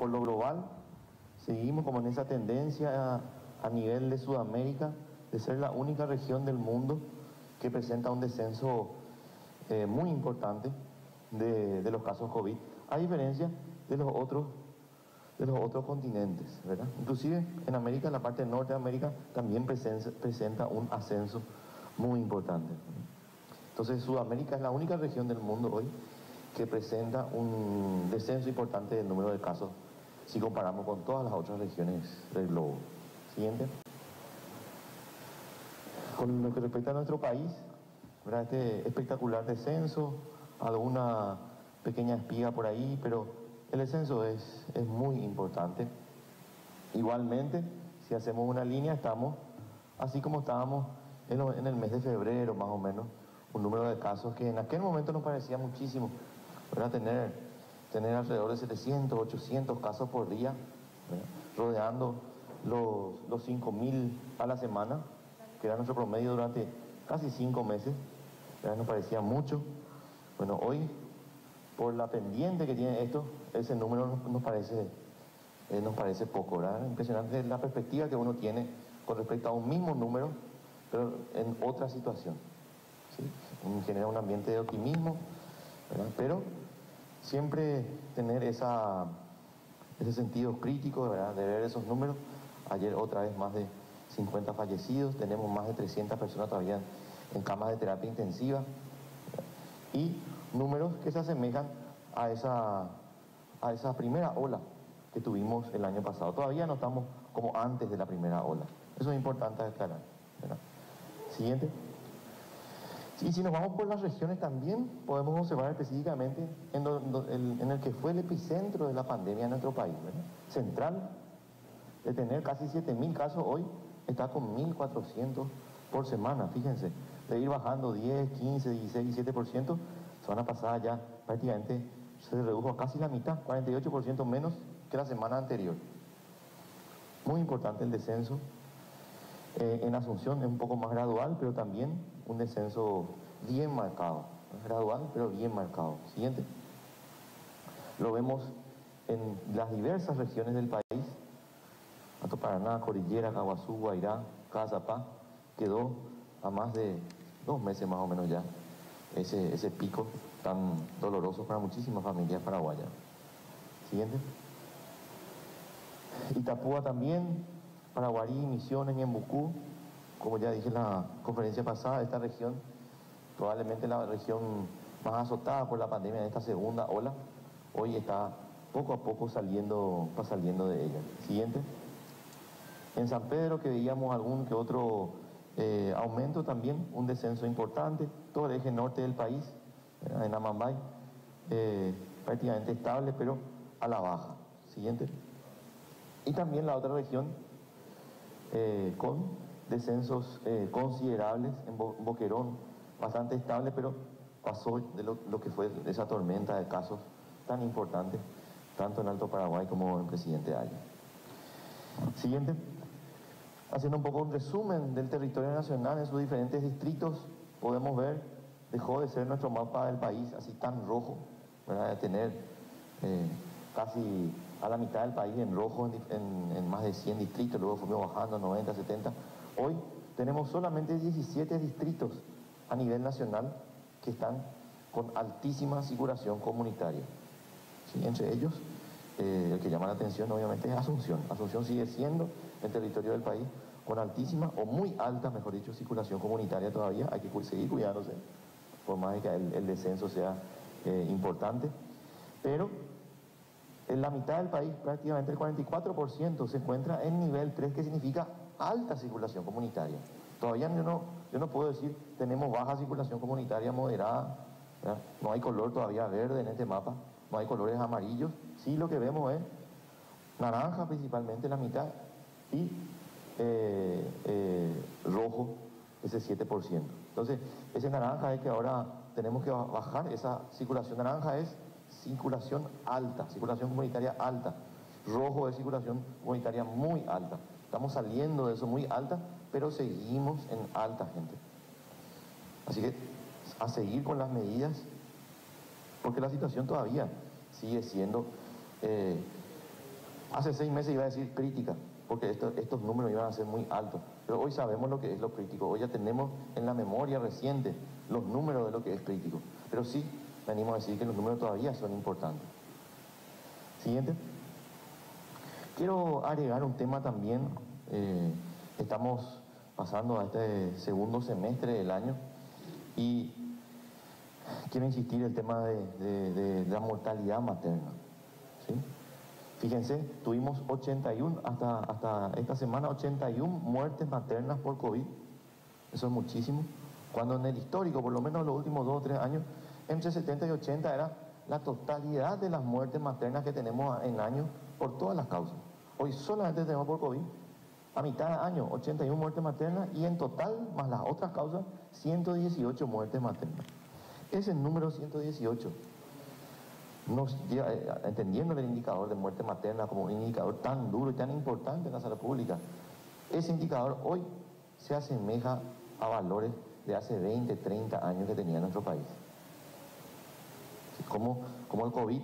por lo global, seguimos como en esa tendencia a nivel de Sudamérica de ser la única región del mundo que presenta un descenso muy importante de los casos COVID, a diferencia de los otros continentes, ¿verdad? Inclusive en América, en la parte norte de América, también presenta un ascenso muy importante. Entonces Sudamérica es la única región del mundo hoy que presenta un descenso importante del número de casos si comparamos con todas las otras regiones del globo. Siguiente. Con lo que respecta a nuestro país, ¿verdad? Este espectacular descenso, alguna pequeña espiga por ahí, pero el descenso es muy importante. Igualmente, si hacemos una línea, estamos así como estábamos en el mes de febrero, más o menos, un número de casos que en aquel momento nos parecía muchísimo, ¿verdad? Tener alrededor de 700, 800 casos por día, ¿verdad? Rodeando los 5.000 a la semana, que era nuestro promedio durante casi 5 meses, ¿verdad? Nos parecía mucho. Bueno, hoy, por la pendiente que tiene esto, ese número nos parece poco, ¿verdad? Impresionante la perspectiva que uno tiene con respecto a un mismo número, pero en otra situación, ¿sí? Genera un ambiente de optimismo, ¿verdad? Pero siempre tener ese sentido crítico, ¿verdad? De ver esos números. Ayer otra vez más de 50 fallecidos, tenemos más de 300 personas todavía en camas de terapia intensiva, ¿verdad? Y números que se asemejan a esa primera ola que tuvimos el año pasado. Todavía no estamos como antes de la primera ola. Eso es importante aclarar, ¿verdad? Siguiente. Y si nos vamos por las regiones también, podemos observar específicamente en el que fue el epicentro de la pandemia en nuestro país, ¿verdad? Central, de tener casi 7.000 casos, hoy está con 1.400 por semana, fíjense, de ir bajando 10, 15, 16, 17%, semana pasada ya prácticamente se redujo a casi la mitad, 48% menos que la semana anterior. Muy importante el descenso. En Asunción es un poco más gradual, pero también un descenso bien marcado. Es gradual, pero bien marcado. Siguiente. Lo vemos en las diversas regiones del país. Alto Paraná, Cordillera, Caguazú, Guairá, Cazapá, quedó a más de 2 meses más o menos ya ese pico tan doloroso para muchísimas familias paraguayas. Siguiente. Itapúa también, Paraguarí, Misiones, Ñembucú, como ya dije en la conferencia pasada, esta región, probablemente la región más azotada por la pandemia en esta segunda ola, hoy está poco a poco saliendo de ella. Siguiente. En San Pedro, que veíamos algún que otro aumento también, un descenso importante, todo el eje norte del país, en Amambay, prácticamente estable, pero a la baja. Siguiente. Y también la otra región con descensos considerables, en Boquerón, bastante estable, pero pasó de lo que fue esa tormenta de casos tan importante, tanto en Alto Paraguay como en Presidente Aya. Siguiente. Haciendo un poco un resumen del territorio nacional en sus diferentes distritos, podemos ver, dejó de ser nuestro mapa del país así tan rojo, ¿verdad? De tener casi a la mitad del país en rojo en más de 100 distritos, luego fuimos bajando 90, 70. Hoy tenemos solamente 17 distritos a nivel nacional que están con altísima circulación comunitaria. ¿Sí? Entre ellos, el que llama la atención obviamente es Asunción. Asunción sigue siendo el territorio del país con altísima o muy alta, mejor dicho, circulación comunitaria todavía. Hay que seguir cuidándose, por más de que el descenso sea importante. Pero en la mitad del país, prácticamente el 44%, se encuentra en nivel 3, que significa alta circulación comunitaria. Todavía yo no puedo decir tenemos baja circulación comunitaria moderada, ¿verdad? No hay color todavía verde en este mapa, no hay colores amarillos. Sí, lo que vemos es naranja principalmente la mitad y rojo ese 7%. Entonces, ese naranja es que ahora tenemos que bajar. Esa circulación naranja es circulación alta, circulación comunitaria alta. Rojo es circulación comunitaria muy alta. Estamos saliendo de eso muy alta, pero seguimos en alta, gente. Así que a seguir con las medidas, porque la situación todavía sigue siendo Hace 6 meses iba a decir crítica, porque estos números iban a ser muy altos. Pero hoy sabemos lo que es lo crítico. Hoy ya tenemos en la memoria reciente los números de lo que es crítico. Pero sí, me animo a decir que los números todavía son importantes. Siguiente. Quiero agregar un tema también. Estamos pasando a este segundo semestre del año y quiero insistir en el tema de la mortalidad materna. ¿Sí? Fíjense, tuvimos 81, hasta esta semana, 81 muertes maternas por COVID. Eso es muchísimo. Cuando en el histórico, por lo menos en los últimos 2 o 3 años, entre 70 y 80 era la totalidad de las muertes maternas que tenemos en año por todas las causas. Hoy solamente tenemos por COVID, a mitad de año, 81 muertes maternas y en total, más las otras causas, 118 muertes maternas. Ese número 118 nos lleva, entendiendo el indicador de muerte materna como un indicador tan duro y tan importante en la salud pública, ese indicador hoy se asemeja a valores de hace 20, 30 años que tenía nuestro país. Como el COVID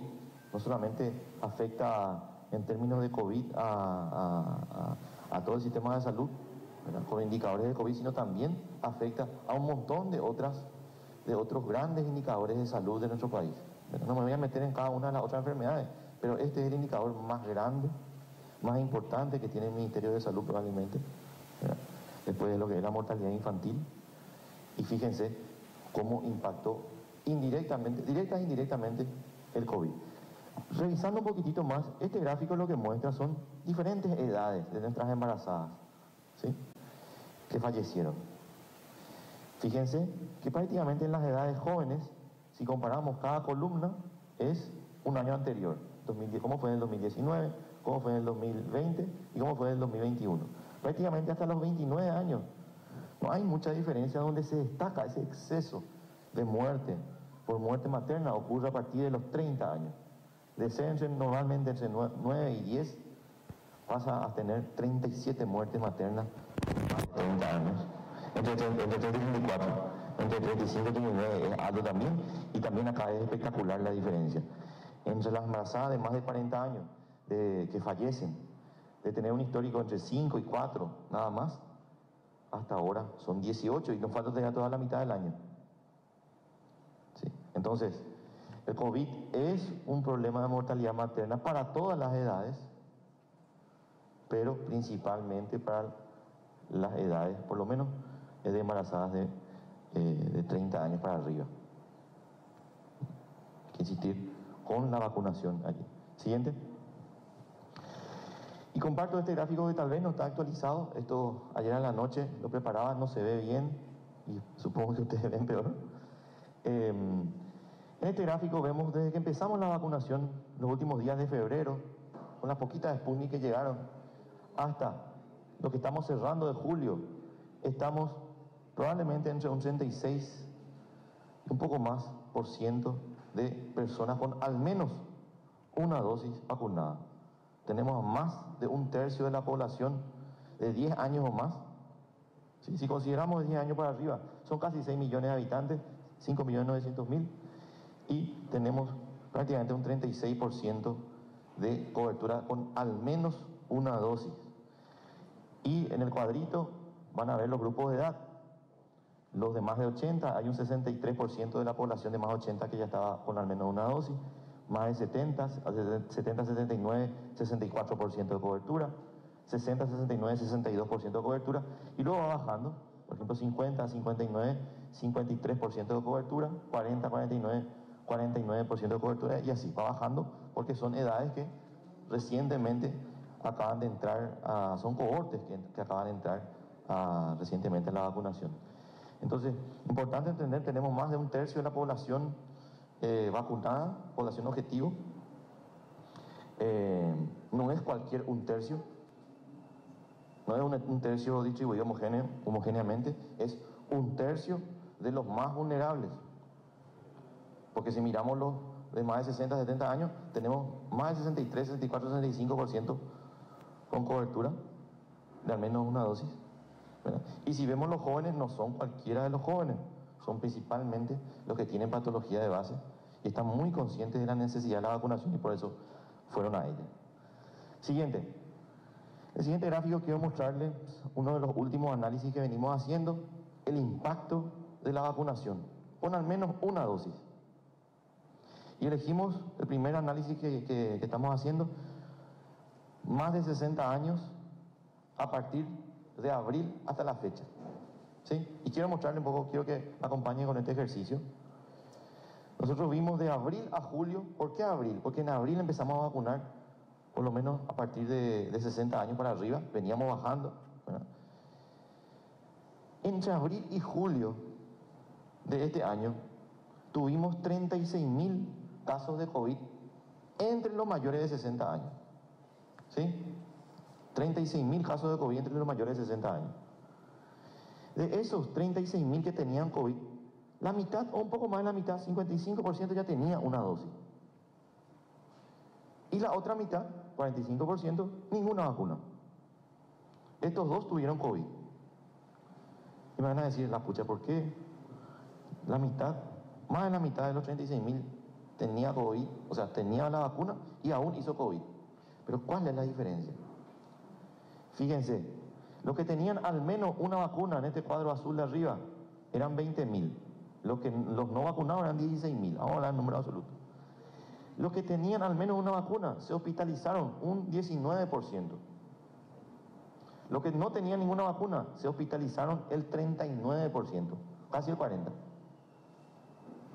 no solamente afecta en términos de COVID a todo el sistema de salud, ¿verdad?, con indicadores de COVID, sino también afecta a un montón de otros grandes indicadores de salud de nuestro país. No me voy a meter en cada una de las otras enfermedades, pero este es el indicador más grande, más importante que tiene el Ministerio de Salud probablemente, ¿verdad?, después de lo que es la mortalidad infantil. Y fíjense cómo impactó indirectamente, directa e indirectamente, el COVID. Revisando un poquitito más, este gráfico lo que muestra son diferentes edades de nuestras embarazadas, ¿sí?, que fallecieron. Fíjense que prácticamente en las edades jóvenes, si comparamos cada columna, es un año anterior, 2010, cómo fue en el 2019, cómo fue en el 2020 y cómo fue en el 2021. Prácticamente hasta los 29 años. No hay mucha diferencia. Donde se destaca ese exceso de muerte por muerte materna ocurre a partir de los 30 años. De ser normalmente entre 9 y 10, pasa a tener 37 muertes maternas en más de 30 años. Entre 30 y 34, entre 35 y 39 es alto también, y también acá es espectacular la diferencia. Entre las embarazadas de más de 40 años que fallecen, de tener un histórico entre 5 y 4 nada más, hasta ahora son 18 y nos falta tener toda la mitad del año. ¿Sí? Entonces, el COVID es un problema de mortalidad materna para todas las edades, pero principalmente para las edades, por lo menos, de embarazadas de 30 años para arriba. Hay que insistir con la vacunación allí. Siguiente. Y comparto este gráfico que tal vez no está actualizado. Esto ayer en la noche lo preparaba, no se ve bien y supongo que ustedes ven peor. En este gráfico vemos desde que empezamos la vacunación, los últimos días de febrero, con las poquitas Sputnik que llegaron, hasta lo que estamos cerrando de julio, estamos probablemente entre un 36 y un poco más por ciento de personas con al menos una dosis vacunada. Tenemos más de un tercio de la población de 10 años o más. ¿Sí? Si consideramos de 10 años para arriba, son casi 6 millones de habitantes, 5.900.000, y tenemos prácticamente un 36% de cobertura con al menos una dosis. Y en el cuadrito van a ver los grupos de edad. Los de más de 80, hay un 63% de la población de más de 80 que ya estaba con al menos una dosis. Más de 70, 79, 64% de cobertura, 60, 69, 62% de cobertura, y luego va bajando, por ejemplo 50, 59, 53% de cobertura, 40, 49, 49% de cobertura, y así va bajando, porque son edades que recientemente acaban de entrar, son cohortes que acaban de entrar recientemente en la vacunación. Entonces, importante entender, tenemos más de un tercio de la población vacunada, población objetivo. No es cualquier un tercio, no es un tercio distribuido homogéneamente, es un tercio de los más vulnerables. Porque si miramos los de más de 60, 70 años, tenemos más de 63, 64, 65% con cobertura de al menos una dosis, ¿verdad? Y si vemos los jóvenes, no son cualquiera de los jóvenes, son principalmente los que tienen patología de base y están muy conscientes de la necesidad de la vacunación y por eso fueron a ella. Siguiente. El siguiente gráfico quiero mostrarles uno de los últimos análisis que venimos haciendo, el impacto de la vacunación, con al menos una dosis. Y elegimos el primer análisis que estamos haciendo, más de 60 años a partir de abril hasta la fecha. ¿Sí? Y quiero mostrarles un poco, quiero que me acompañen con este ejercicio. Nosotros vimos de abril a julio. ¿Por qué abril? Porque en abril empezamos a vacunar, por lo menos a partir de 60 años para arriba, veníamos bajando, ¿verdad? Entre abril y julio de este año, tuvimos 36.000 casos de COVID entre los mayores de 60 años. ¿Sí? 36.000 casos de COVID entre los mayores de 60 años. De esos 36.000 que tenían COVID, la mitad o un poco más de la mitad, 55% ya tenía una dosis. Y la otra mitad, 45%, ninguna vacuna. Estos dos tuvieron COVID. Y me van a decir, la pucha, ¿por qué la mitad, más de la mitad de los 36.000 tenía COVID, o sea, tenía la vacuna y aún hizo COVID? Pero ¿cuál es la diferencia? Fíjense, los que tenían al menos una vacuna en este cuadro azul de arriba eran 20.000. Los no vacunados eran 16.000. Vamos a hablar en número absoluto. Los que tenían al menos una vacuna se hospitalizaron un 19%. Los que no tenían ninguna vacuna se hospitalizaron el 39%, casi el 40%.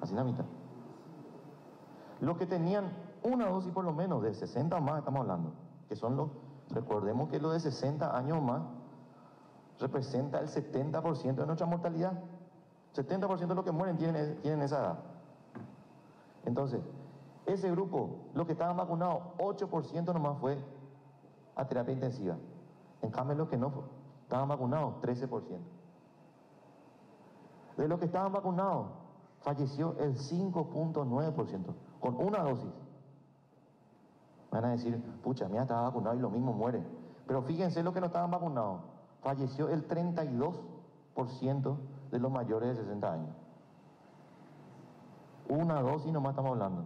Casi la mitad. Los que tenían una dosis por lo menos de 60 o más, estamos hablando, que son recordemos que los de 60 años o más representa el 70% de nuestra mortalidad. 70% de los que mueren tienen esa edad. Entonces, ese grupo, los que estaban vacunados, 8% nomás fue a terapia intensiva. En cambio, los que no estaban vacunados, 13%. De los que estaban vacunados, falleció el 5.9%, con una dosis. Van a decir, pucha, mira, estaba vacunado y lo mismo muere. Pero fíjense los que no estaban vacunados, falleció el 32% de los mayores de 60 años. Una dosis nomás estamos hablando.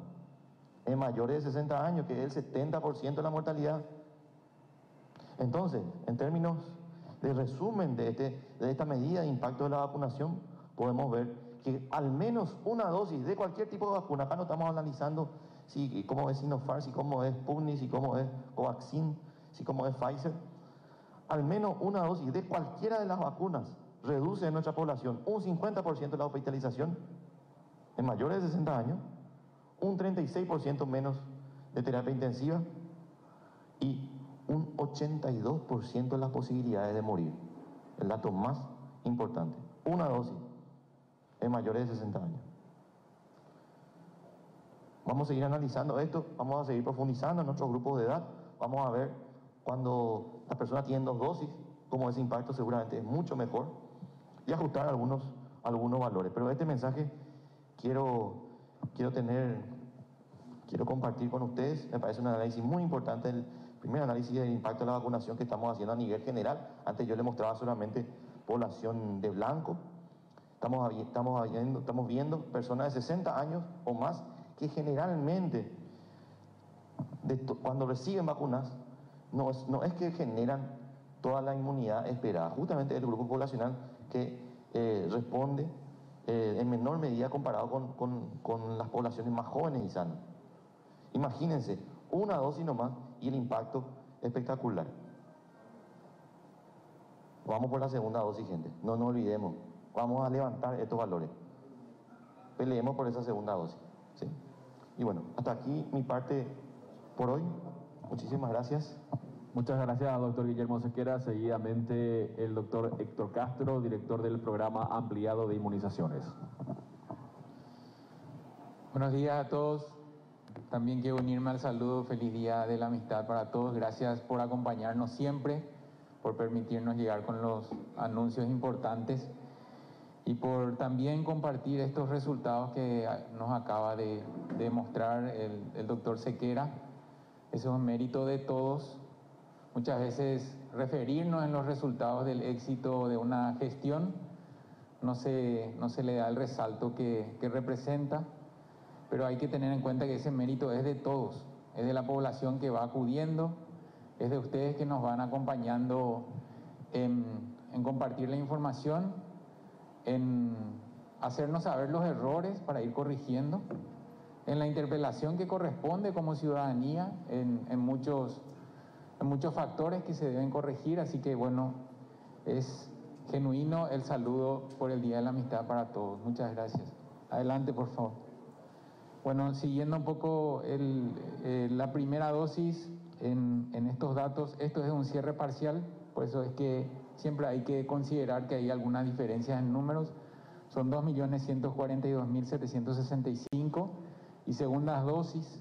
En mayores de 60 años, que es el 70% de la mortalidad. Entonces, en términos de resumen de esta medida de impacto de la vacunación, podemos ver que al menos una dosis de cualquier tipo de vacuna, acá no estamos analizando si cómo es Sinopharm, si cómo es Sputnik, si cómo es Covaxin, si cómo es Pfizer, al menos una dosis de cualquiera de las vacunas reduce en nuestra población un 50% la hospitalización en mayores de 60 años, un 36% menos de terapia intensiva y un 82% las posibilidades de morir. El dato más importante, una dosis en mayores de 60 años. Vamos a seguir analizando esto, vamos a seguir profundizando en nuestros grupos de edad, vamos a ver cuando las personas tienen 2 dosis, cómo ese impacto seguramente es mucho mejor, y ajustar algunos valores. Pero este mensaje quiero compartir con ustedes. Me parece un análisis muy importante, el primer análisis del impacto de la vacunación que estamos haciendo a nivel general. Antes yo le mostraba solamente población de blanco. Estamos viendo personas de 60 años o más que generalmente cuando reciben vacunas no es que generan toda la inmunidad esperada. Justamente el grupo poblacional que responde en menor medida comparado con las poblaciones más jóvenes y sanas. Imagínense, una dosis nomás y el impacto espectacular. Vamos por la segunda dosis, gente. No nos olvidemos. Vamos a levantar estos valores. Peleemos por esa segunda dosis. ¿Sí? Y bueno, hasta aquí mi parte por hoy. Muchísimas gracias. Muchas gracias, doctor Guillermo Sequera. Seguidamente, el doctor Héctor Castro, director del programa ampliado de inmunizaciones. Buenos días a todos. También quiero unirme al saludo. Feliz Día de la Amistad para todos. Gracias por acompañarnos siempre, por permitirnos llegar con los anuncios importantes y por también compartir estos resultados que nos acaba de mostrar el doctor Sequera. Eso es un mérito de todos. Muchas veces referirnos en los resultados del éxito de una gestión no se le da el resalto que representa, pero hay que tener en cuenta que ese mérito es de todos, es de la población que va acudiendo, es de ustedes que nos van acompañando en compartir la información, en hacernos saber los errores para ir corrigiendo, en la interpelación que corresponde como ciudadanía, en muchos factores que se deben corregir. Así que bueno, es genuino el saludo por el Día de la Amistad para todos. Muchas gracias. Adelante, por favor. Bueno, siguiendo un poco la primera dosis en estos datos, esto es un cierre parcial, por eso es que siempre hay que considerar que hay algunas diferencias en números. Son 2.142.765 y segundas dosis